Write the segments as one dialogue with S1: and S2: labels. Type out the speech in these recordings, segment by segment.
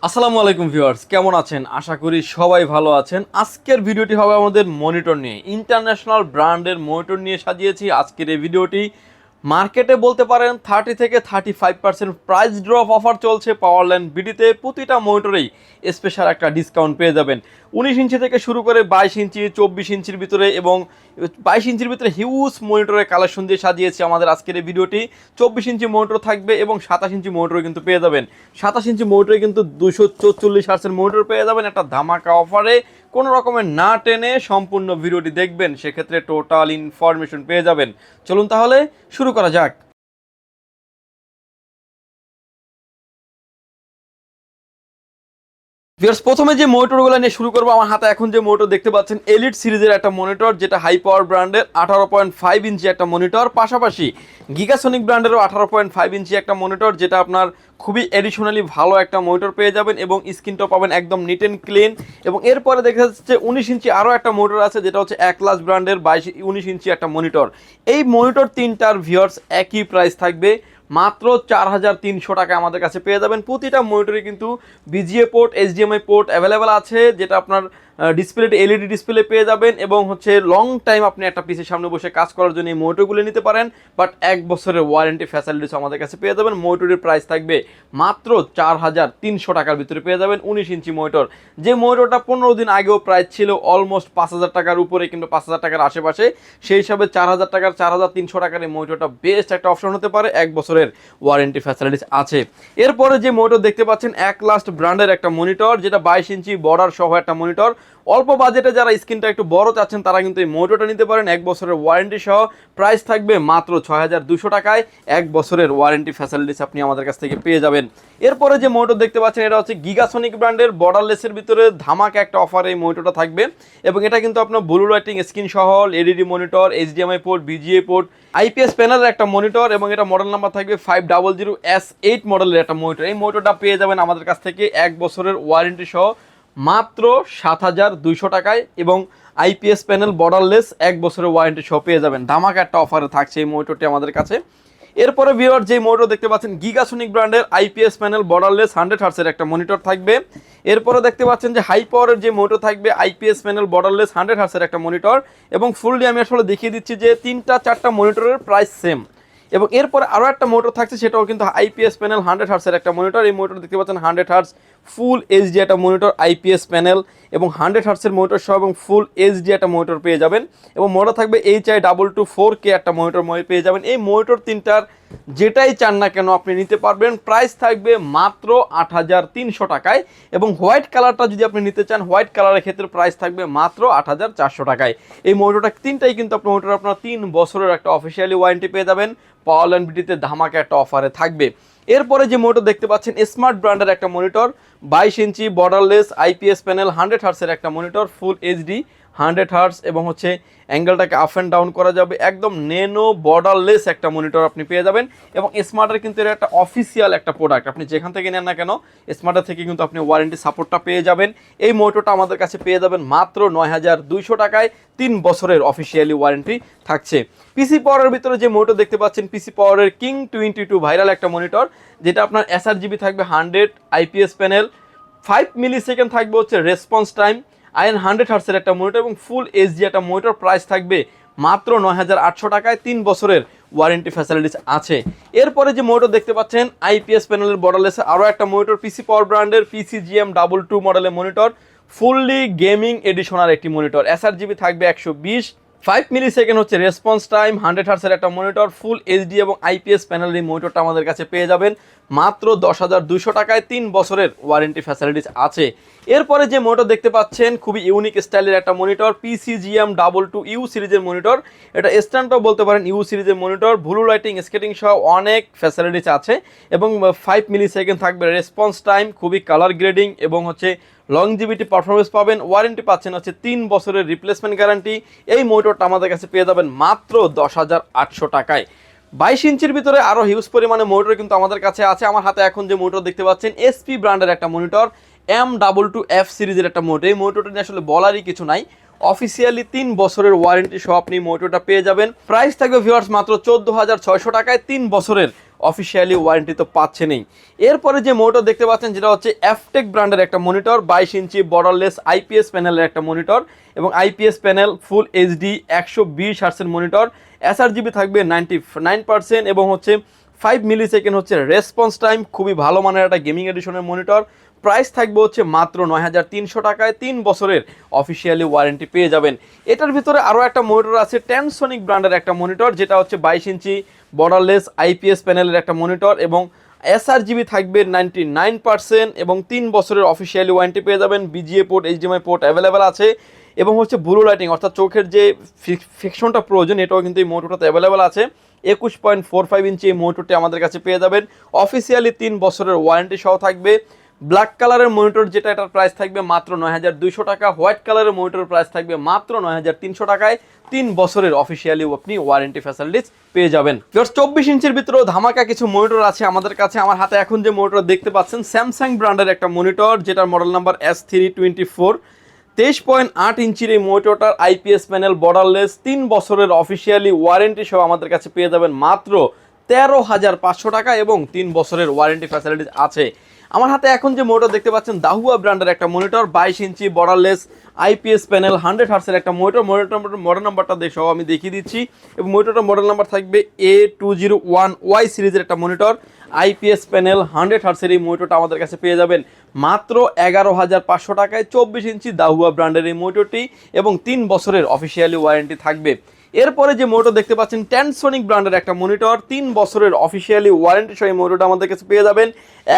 S1: আসসালামু আলাইকুম ভিউয়ার্স, কেমন আছেন? আশা করি সবাই ভালো আছেন। আজকের ভিডিওটি হবে আমাদের মনিটর নিয়ে, ইন্টারন্যাশনাল ব্র্যান্ডের মনিটর নিয়ে সাজিয়েছি আজকের এই ভিডিওটি। মার্কেটে বলতে পারেন 30 থেকে 35% প্রাইস ড্রপ অফার চলছে পাওয়ারল্যান্ড বিডিতে। প্রতিটা মনিটরেই স্পেশাল একটা ডিসকাউন্ট পেয়ে যাবেন। 19 ইঞ্চি থেকে শুরু করে 22 ইঞ্চি, 24 ইঞ্চির ভিতরে এবং 22 ইঞ্চির ভিতরে হিউজ মনিটরের কালেকশন দিয়ে সাজিয়েছি আমাদের আজকের এই ভিডিওটি। 24 ইঞ্চি মনিটর থাকবে এবং 27 ইঞ্চি মনিটর কিন্তু পেয়ে যাবেন। 27 ইঞ্চি মনিটরে কিন্তু 244 হার্টজের মনিটর পেয়ে যাবেন একটা ধামাকা অফারে। কোনো রকমের না টেনে সম্পূর্ণ ভিডিওটি দেখবেন, সেক্ষেত্রে টোটাল ইনফরমেশন পেয়ে যাবেন। চলুন তাহলে শুরু করা যাক। ভিউয়ার্স, প্রথমে যে মনিটরগুলো নিয়ে শুরু করবো, আমার হাতে এখন যে মনিটর দেখতে পাচ্ছেন এলিট সিরিজের একটা মনিটর, যেটা হাই পাওয়ার ব্র্যান্ডের 18.5 ইঞ্চি একটা মনিটর। পাশাপাশি গিগাসনিক ব্র্যান্ডেরও 18.5 ইঞ্চি একটা মনিটর, যেটা আপনার খুবই এডিশনালি ভালো একটা মনিটর পেয়ে যাবেন এবং স্ক্রিনটাও পাবেন একদম নিট অ্যান্ড ক্লিন। এবং এরপরে দেখা যাচ্ছে 19 ইঞ্চি আরও একটা মনিটর আছে, যেটা হচ্ছে একলাস ব্র্যান্ডের 19 ইঞ্চি একটা মনিটর। এই মনিটর তিনটার ভিউয়ার্স একই প্রাইস থাকবে, মাত্র 4300 টাকা আমাদের কাছে পেয়ে যাবেন। প্রতিটা মনিটরে কিন্তু VGA port, HDMI port available আছে, যেটা আপনার ডিসপ্লেতে এলইডি ডিসপ্লে পেয়ে যাবেন এবং হচ্ছে লং টাইম আপনি একটা পিসের সামনে বসে কাজ করার জন্য এই মনিটরগুলো নিতে পারেন। বাট 1 বছরের ওয়ারেন্টি ফ্যাসিলিটিস আমাদের কাছে পেয়ে যাবেন। মনিটরের প্রাইস থাকবে মাত্র 4300 টাকার ভিতরে পেয়ে যাবেন 19 ইঞ্চি মনিটর। যে মনিটরটা 15 দিন আগেও প্রাইস ছিল অলমোস্ট 5000 টাকার উপরে কিংবা 5000 টাকার আশেপাশে, সেই হিসাবে 4000 টাকার 4300 টাকার এই মনিটরটা বেস্ট একটা অপশন হতে পারে। 1 বছরের ওয়ারেন্টি ফ্যাসিলিটিস আছে। এরপরে যে মনিটর দেখতে পাচ্ছেন একলাস্ট ব্র্যান্ডের একটা মনিটর, যেটা 22 ইঞ্চি বর্ডার সহ একটা মনিটর। অল্প বাজেটে যারা স্ক্রিনটা একটু বড় চাচ্ছেন তারা কিন্তু এই মনিটরটা নিতে পারেন 1 বছরের ওয়ারেন্টি সহ। প্রাইস থাকবে মাত্র 6200 টাকায়। 1 বছরের ওয়ারেন্টি ফ্যাসিলিটিস আপনি আমাদের কাছ থেকে পেয়ে যাবেন। এরপরে যে মনিটর দেখতে পাচ্ছেন এটা হচ্ছে গিগাসনিক ব্র্যান্ডের বর্ডারলেসের ভিতরে ধামাকা একটা অফারে এই মনিটরটা থাকবে এবং এটা কিন্তু আপনার ব্লু লাইটিং স্ক্রিন সহ LED monitor, HDMI port, VGA port, IPS প্যানেলের একটা মনিটর এবং এটা মডেল নাম্বার থাকবে 500S8 মডেলের একটা মনিটর। এই মনিটরটা পেয়ে যাবেন আমাদের কাছ থেকে 1 বছরের ওয়ারেন্টি সহ মাত্র 7200 টাকায় এবং আইপিএস প্যানেল বর্ডারলেস 1 বছরের ওয়ারেন্টি সহ পেয়ে যাবেন। ধামাকা একটা অফারে থাকছে এই মনিটরটি আমাদের কাছে। এরপরে ভিউয়ার যে মনিটর দেখতে পাচ্ছেন গিগাসনিক ব্র্যান্ডের আইপিএস প্যানেল বর্ডারলেস 100 হার্টজের একটা মনিটর থাকবে। এরপরে দেখতে পাচ্ছেন যে হাই পাওয়ারের যে মনিটর থাকবে আইপিএস প্যানেল বর্ডারলেস 100 হার্টজের একটা মনিটর এবং ফুললি আমি আসলে দেখিয়ে দিচ্ছি যে 3-4টা মনিটরের প্রাইস সেম। এবং এরপরে আরও একটা মনিটর থাকছে, সেটাও কিন্তু আইপিএস প্যানেল 100 হার্টজের একটা মনিটর। এই মনিটর দেখতে পাচ্ছেন 100 হার্টজ ফুল এইচডি একটা মনিটর, আইপিএস প্যানেল এবং 100 হার্টজের মনিটর সহ এবং ফুল এইচডি একটা মনিটর পেয়ে যাবেন এবং মডেল থাকবে HI22 4K একটা মনিটর পেয়ে যাবেন। এই মনিটর তিনটার যেটাই চান না কেন আপনি নিতে পারবেন। প্রাইস থাকবে মাত্র 8300 টাকায় এবং হোয়াইট কালারটা যদি আপনি নিতে চান, হোয়াইট কালারের ক্ষেত্রে প্রাইস থাকবে মাত্র 8400 টাকায়। এই মনিটরটা তিনটাই কিন্তু আপনার মনিটর আপনার 3 বছরের একটা অফিসিয়ালি ওয়ারেন্টি পেয়ে যাবেন। পাওয়ারল্যান্ড বিডিতে ধামাকা একটা অফারে থাকবে। এরপরে যে মনিটর দেখতে পাচ্ছেন স্মার্ট ব্র্যান্ডের একটা মনিটর, 22 ইঞ্চি বর্ডারলেস আইপিএস প্যানেল 100 হার্টসের একটা মনিটর, ফুল এইচডি 100 হার্টস এবং হচ্ছে অ্যাঙ্গেলটাকে আপ অ্যান্ড ডাউন করা যাবে। একদম নেনো বর্ডারলেস একটা মনিটর আপনি পেয়ে যাবেন এবং স্মার্টের কিন্তু এটা একটা অফিসিয়াল একটা প্রোডাক্ট। আপনি যেখান থেকে নেন না কেন স্মার্টের থেকে কিন্তু আপনি ওয়ারেন্টি সাপোর্টটা পেয়ে যাবেন। এই মনিটরটা আমাদের কাছে পেয়ে যাবেন মাত্র 9200 টাকায়। 3 বছরের অফিসিয়ালি ওয়ারেন্টি থাকছে। পিসি পাওয়ারের ভিতরে যে মনিটর দেখতে পাচ্ছেন পিসি পাওয়ারের কিং 22 ভাইরাল একটা মনিটর, যেটা আপনার এসআরজিবি থাকবে 100, আইপিএস প্যানেল 5 মিলি সেকেন্ড থাকবে হচ্ছে রেসপন্স টাইম, আইএন 100 হার্টসের একটা মনিটর এবং ফুল এইচডি একটা মনিটর। প্রাইস থাকবে মাত্র 9800 টাকায়। 3 বছরের ওয়ারেন্টি ফ্যাসিলিটিস আছে। এরপরে যে মনিটর দেখতে পাচ্ছেন আইপিএস প্যানেলের বর্ডারলেসে আরও একটা মনিটর, পিসি পাওয়ার ব্র্যান্ডের PCGM22 মডেলের মনিটর, ফুললি গেমিং এডিশনাল একটি মনিটর। এসআরজিবি থাকবে 120, 5 মিলি সেকেন্ড হচ্ছে রেসপন্স টাইম, 100 হার্টসের একটা মনিটর, ফুল এইচডি এবং আইপিএস প্যানেলের মনিটরটা আমাদের কাছে পেয়ে যাবেন মাত্র 10200 টাকায়। 3 বছরের ওয়ারেন্টি ফ্যাসিলিটিস আছে। এরপরে যে মনিটর দেখতে পাচ্ছেন খুবই ইউনিক স্টাইলের একটা মনিটর, PCGM22 সিরিজের মনিটর। এটা স্ট্যান্ডটাও বলতে পারেন ইউ সিরিজের মনিটর, ব্লু লাইটিং স্কেটিং সহ অনেক ফ্যাসিলিটিস আছে এবং 5 মিলি সেকেন্ড থাকবে রেসপন্স টাইম, খুবই কালার গ্রেডিং এবং হচ্ছে লংজিভিটি পারফরমেন্স পাবেন। ওয়ারেন্টি পাচ্ছেন হচ্ছে 3 বছরের রিপ্লেসমেন্ট গ্যারান্টি। এই মনিটরটা আমাদের কাছে পেয়ে যাবেন মাত্র 10800 টাকায়। 22 ইঞ্চির ভিতরে আরও হিউজ পরিমাণে মনিটর কিন্তু আমাদের কাছে আছে। আমার হাতে এখন যে মনিটর দেখতে পাচ্ছেন এসপি ব্র্যান্ডের একটা মনিটর, M22F সিরিজের একটা মনিটর। এই মনিটরটা নিয়ে আসলে বলারই কিছু নাই। অফিসিয়ালি 3 বছরের ওয়ারেন্টি সহ আপনি মোটরটা পেয়ে যাবেন। প্রাইস থাকবে ভিউয়ার্স মাত্র 14,600 টাকায়, 3 বছরের অফিসিয়ালি ওয়ারেন্টি তো পাচ্ছেনই। এরপরে যে মোটর দেখতে পাচ্ছেন যেটা হচ্ছে এফটেক ব্র্যান্ডের একটা মনিটর, 22 ইঞ্চি বর্ডারলেস আইপিএস প্যানেলের একটা মনিটর এবং আইপিএস প্যানেল ফুল এইচডি 120 হার্টসের মনিটর। এসআরজিবি থাকবে 99% এবং হচ্ছে 5 মিলি সেকেন্ড হচ্ছে রেসপন্স টাইম, খুবই ভালো মানের একটা গেমিং এডিশনের মনিটর। প্রাইস থাকবে হচ্ছে মাত্র 9,300 টাকায়, 3 বছরের অফিসিয়ালি ওয়ারেন্টি পেয়ে যাবেন। এটার ভিতরে আরও একটা মনিটর আছে টেনসনিক ব্র্যান্ডের একটা মনিটর, যেটা হচ্ছে 22 ইঞ্চি বর্ডারলেস আইপিএস প্যানেলের একটা মনিটর এবং এসআরজিবি থাকবে 99% এবং 3 বছরের অফিসিয়ালি ওয়ারেন্টি পেয়ে যাবেন। VGA port, HDMI port available আছে এবং হচ্ছে ব্লু লাইটিং অর্থাৎ চোখের যে ফিকশনটা প্রয়োজন এটাও কিন্তু এই মোটরটাতে অ্যাভেলেবেল আছে। 21.45 ইঞ্চি এই মোটরটি আমাদের কাছে পেয়ে যাবেন। অফিসিয়ালি 3 বছরের ওয়ারেন্টি সহ থাকবে। ব্ল্যাক কালারের মনিটর যেটা, এটার প্রাইস থাকবে মাত্র 9,200 টাকা। হোয়াইট কালারের মনিটরের প্রাইস থাকবে মাত্র 9,300 টাকায়, 3 বছরের অফিসিয়ালি আপনি ওয়ারেন্টি ফ্যাসিলিটিস পেয়ে যাবেন। 24 ইঞ্চির ভিতরেও ধামাকা কিছু মনিটর আছে আমাদের কাছে। আমার হাতে এখন যে মনিটর দেখতে পাচ্ছেন স্যামসাং ব্র্যান্ডের একটা মনিটর, যেটার মডেল নাম্বার S324। 23.8 ইঞ্চির এই মনিটরটার আইপিএস প্যানেল বর্ডারলেস, 3 বছরের অফিসিয়ালি ওয়ারেন্টি সহ আমাদের কাছে পেয়ে যাবেন মাত্র 13,500 টাকা এবং 3 বছরের ওয়ারেন্টি ফ্যাসিলিটিস আছে। আমার হাতে এখন যে মনিটর দেখতে পাচ্ছেন দাহুয়া ব্র্যান্ডের একটা মনিটর, 22 ইঞ্চি বর্ডারলেস আইপিএস প্যানেল 100 হার্টসের একটা মনিটর। মডেল নাম্বারটা সহ আমি দেখিয়ে দিচ্ছি এবং মনিটরটার মডেল নাম্বার থাকবে A201Y সিরিজের একটা মনিটর। আইপিএস প্যানেল 100 হার্টসের এই মনিটরটা আমাদের কাছে পেয়ে যাবেন মাত্র 11,500 টাকায়। 24 ইঞ্চি দাহুয়া ব্র্যান্ডের এই মনিটরটি এবং 3 বছরের অফিসিয়ালি ওয়ারেন্টি থাকবে। এরপরে যে মনিটর দেখতে পাচ্ছেন টেনসনিক ব্র্যান্ডের একটা মনিটর, 3 বছরের অফিসিয়ালি ওয়ারেন্টি সহ এই মনিটরটা আমাদের কাছে পেয়ে যাবেন।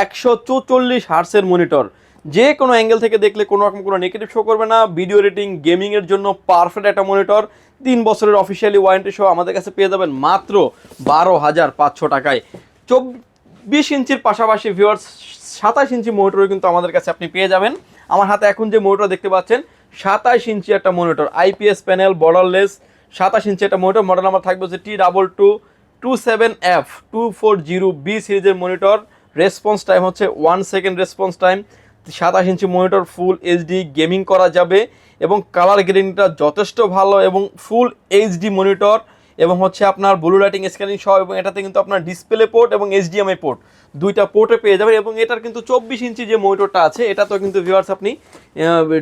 S1: 144 হার্টসের মনিটর, যে কোনো অ্যাঙ্গেল থেকে দেখলে কোনো রকম কোনো নেগেটিভ শো করবে না। ভিডিও রেটিং গেমিংয়ের জন্য পারফেক্ট একটা মনিটর, 3 বছরের অফিসিয়ালি ওয়ারেন্টি সহ আমাদের কাছে পেয়ে যাবেন মাত্র 12,500 টাকায়। 24 ইঞ্চির পাশাপাশি ভিউয়ার্স 27 ইঞ্চি মনিটরও কিন্তু আমাদের কাছে আপনি পেয়ে যাবেন। আমার হাতে এখন যে মনিটর দেখতে পাচ্ছেন 27 ইঞ্চি একটা মনিটর, আইপিএস প্যানেল বর্ডারলেস 27 ইঞ্চি একটা মনিটর। মডেল নাম্বার থাকবে হচ্ছে T2227F240B সিরিজের মনিটর। রেসপন্স টাইম হচ্ছে 1 second response time. 27 inch monitor, full HD gaming করা যাবে এবং কালার গ্রেডিংটা যথেষ্ট ভালো এবং ফুল এইচডি মনিটর এবং হচ্ছে আপনার ব্লু লাইটিং স্ক্যানিং সহ এবং এটাতে কিন্তু আপনার ডিসপ্লে পোর্ট এবং এইচডিএমআই পোর্ট দুইটা পোর্টে পেয়ে যাবেন এবং এটার কিন্তু 24 ইঞ্চি যে মনিটরটা আছে এটা তো কিন্তু ভিউয়ার্স আপনি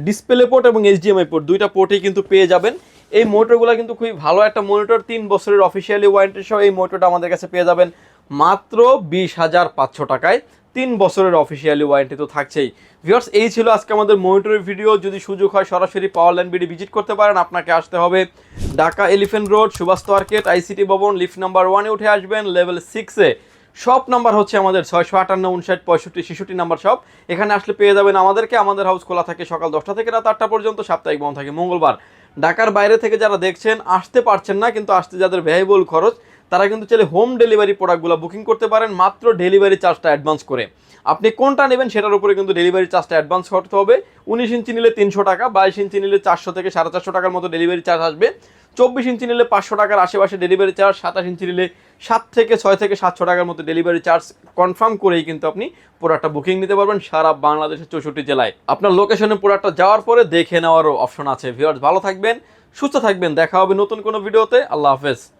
S1: ডিসপ্লে পোর্ট এবং এইচডিএমআই পোর্ট দুইটা পোর্টেই কিন্তু পেয়ে যাবেন। এই মোটরগুলো কিন্তু খুবই ভালো একটা মনিটর, 3 বছরের অফিসিয়ালি ওয়ারেন্টি সহ এই মোটরটা আমাদের কাছে পেয়ে যাবেন মাত্র 20,500 টাকায়। 3 বছরের অফিসিয়ালি ওয়ারেন্টি তো থাকছেই। ভিউয়ার্স এই ছিল আজকে আমাদের মনিটরের ভিডিও। যদি সুযোগ হয় সরাসরি পাওয়ার লাইন বিডি ভিজিট করতে পারেন। আপনাকে আসতে হবে Dhaka elephant road, Subhash market, ICT Bhaban, lift number 1-এ উঠে আসবেন। লেভেল 6-এ শপ নাম্বার হচ্ছে আমাদের 658-59-65-66 নাম্বার শপ। এখানে আসলে পেয়ে যাবেন আমাদেরকে। আমাদের হাউস খোলা থাকে সকাল 10টা থেকে রাত 8টা পর্যন্ত, সাপ্তাহিক বন্ধ থাকে মঙ্গলবার। ঢাকার বাইরে থেকে যারা দেখছেন আসতে পারছেন না, কিন্তু আসতে যাদের ব্যয়বহুল খরচ তারা কিন্তু চাইলে হোম ডেলিভারি প্রোডাক্টগুলো বুকিং করতে পারেন মাত্র ডেলিভারি চার্জটা অ্যাডভান্স করে। আপনি কোনটা নেবেন সেটার উপরে কিন্তু ডেলিভারি চার্জটা অ্যাডভান্স করতে হবে। 19 ইঞ্চি নিলে 300 টাকা, 22 ইঞ্চি নিলে 400 থেকে 450 টাকার মতো ডেলিভারি চার্জ আসবে। 24 ইঞ্চি নিলে 500 টাকার আশেপাশে ডেলিভারি চার্জ, 27 ইঞ্চি নিলে 6 থেকে 700 টাকার মতো ডেলিভারি চার্জ কনফার্ম করেই কিন্তু আপনি প্রোডাক্টটা বুকিং নিতে পারবেন সারা বাংলাদেশের 64 জেলায়। আপনার লোকেশনে প্রোডাক্টটা যাওয়ার পরে দেখে নেওয়ারও অপশন আছে। ভিউয়ার্স ভালো থাকবেন, সুস্থ থাকবেন, দেখা হবে নতুন কোনো ভিডিওতে। আল্লাহ হাফেজ।